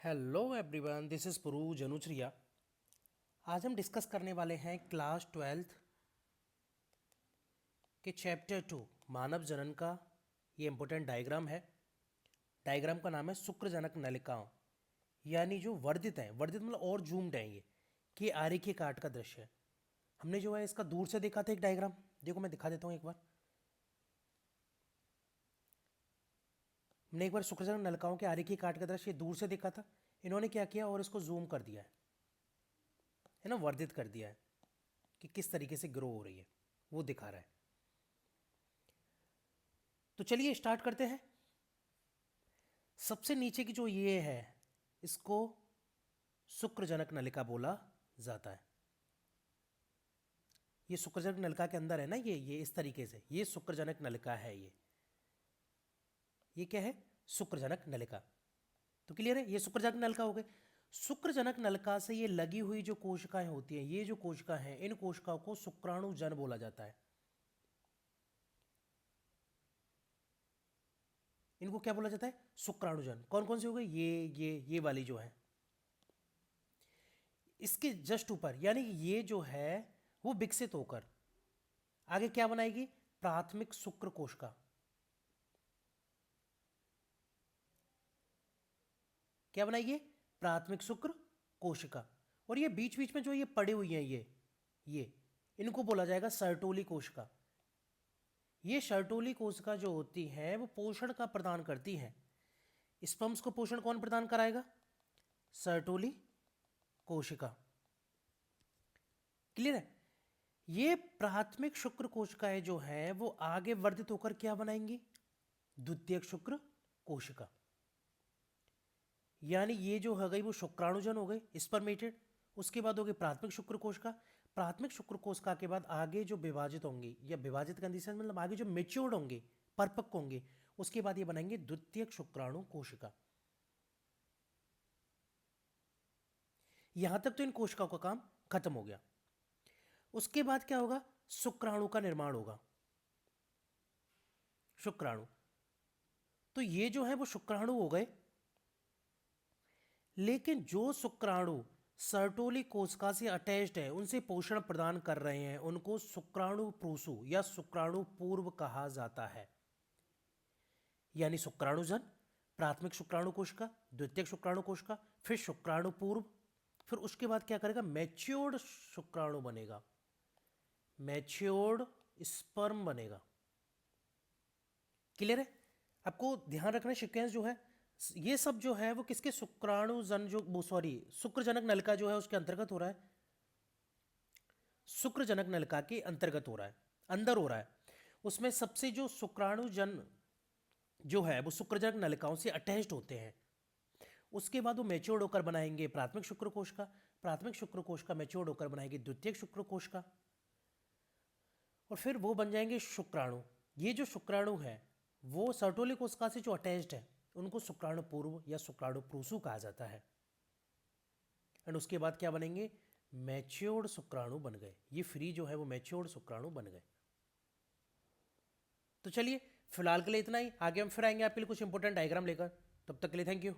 Hello everyone, this is पुरू जनुचरिया। आज हम डिस्कस करने वाले हैं क्लास 12th के चैप्टर 2 मानव जनन का। ये इम्पोर्टेंट डायग्राम है। डायग्राम का नाम है शुक्रजनक नलिकाओं, यानी जो वर्धित हैं, वर्धित मतलब और जूम्ड हैं ये, कि आरेखीय काट का दृश्य है। हमने जो है इसका दूर से देखा था एक डायग्राम, देखो मैं दिखा देता हूँ एक बार। हमने एक बार शुक्रजनक नलिकाओं के आरेखीय काट का दृश्य दूर से देखा था। इन्होंने क्या किया और इसको जूम कर दिया है ना, वर्धित कर दिया है कि किस तरीके से ग्रो हो रही है, वो दिखा रहा है। तो चलिए स्टार्ट करते हैं। सबसे नीचे की जो ये है, इसको शुक्रजनक नलिका बोला जाता है। ये शुक्रजनक नलिका के अंदर है ना, ये इस तरीके से, ये शुक्रजनक नलिका है। ये क्या है? शुक्रजनक नलिका। तो क्लियर है, ये शुक्रजनक नलिका हो गई। शुक्रजनक नलिका से ये लगी हुई जो कोशिकाएं होती हैं, ये जो कोशिका हैं, इन कोशिकाओं को शुक्राणुजन बोला जाता है। इनको क्या बोला जाता है? शुक्राणुजन। कौन कौन से हो गए? ये वाली जो है, इसके जस्ट ऊपर, यानी ये जो है वो विकसित होकर आगे क्या बनाएगी? प्राथमिक शुक्र कोशिका। क्या बनाएगी? प्राथमिक शुक्र कोशिका। और ये बीच बीच में जो ये पड़ी हुई हैं, ये इनको बोला जाएगा सर्टोली कोशिका। ये सर्टोली कोशिका जो होती है वो पोषण का प्रदान करती है। स्पर्म्स को पोषण कौन प्रदान कराएगा? सर्टोली कोशिका। क्लियर है? ये प्राथमिक शुक्र कोशिकाएं जो हैं वो आगे वर्धित होकर क्या बनाएंगी? द्वितीयक शुक्र कोशिका। यानी ये जो हो गई वो शुक्राणुजन हो गई, स्पर्मेटेड। उसके बाद हो गई प्राथमिक शुक्र कोशिका। प्राथमिक शुक्र कोशिका के बाद आगे जो विभाजित होंगी, या विभाजित कंडीशन मतलब आगे जो मेच्योर्ड होंगे, परिपक्व होंगे, उसके बाद ये बनाएंगे द्वितीयक शुक्राणु कोशिका। यहां तक तो इन कोशिकाओं का काम खत्म हो गया। उसके बाद क्या होगा? शुक्राणु का निर्माण होगा। शुक्राणु, तो ये जो है वो शुक्राणु हो गए। लेकिन जो शुक्राणु सर्टोली कोशिका से अटैच्ड है, उनसे पोषण प्रदान कर रहे हैं, उनको शुक्राणु प्रूसु या शुक्राणु पूर्व कहा जाता है। यानी शुक्राणुजन, प्राथमिक शुक्राणु कोशिका, द्वितीयक शुक्राणु कोशिका, फिर शुक्राणु पूर्व, फिर उसके बाद क्या करेगा? मैच्योर्ड शुक्राणु बनेगा, मैच्योर्ड स्पर्म बनेगा। क्लियर है? आपको ध्यान रखना सीक्वेंस जो है, ये सब जो है वो किसके? शुक्राणुजन जो शुक्रजनक नलिका जो है उसके अंतर्गत हो रहा है। शुक्रजनक नलिका के अंतर्गत हो रहा है, अंदर हो रहा है। उसमें सबसे जो शुक्राणुजन जो है वो शुक्रजनक नलिकाओं से अटैच्ड होते हैं। उसके बाद वो मैच्योर्ड होकर बनाएंगे प्राथमिक शुक्र कोशिका। प्राथमिक शुक्र कोशिका मैच्योर्ड होकर बनाएगी द्वितीयक शुक्र कोशिका, और फिर वो बन जाएंगे शुक्राणु। ये जो शुक्राणु है वो सर्टोली कोशिका से जो अटैच्ड है, उनको शुक्राणु पूर्व या शुक्राणु प्रूसु कहा जाता है। एंड उसके बाद क्या बनेंगे? मैच्योर्ड शुक्राणु बन गए। ये फ्री जो है वो मैच्योर्ड शुक्राणु बन गए। तो चलिए फिलहाल के लिए इतना ही। आगे हम फिर आएंगे आपके लिए कुछ इंपॉर्टेंट डायग्राम लेकर। तब तक के लिए थैंक यू।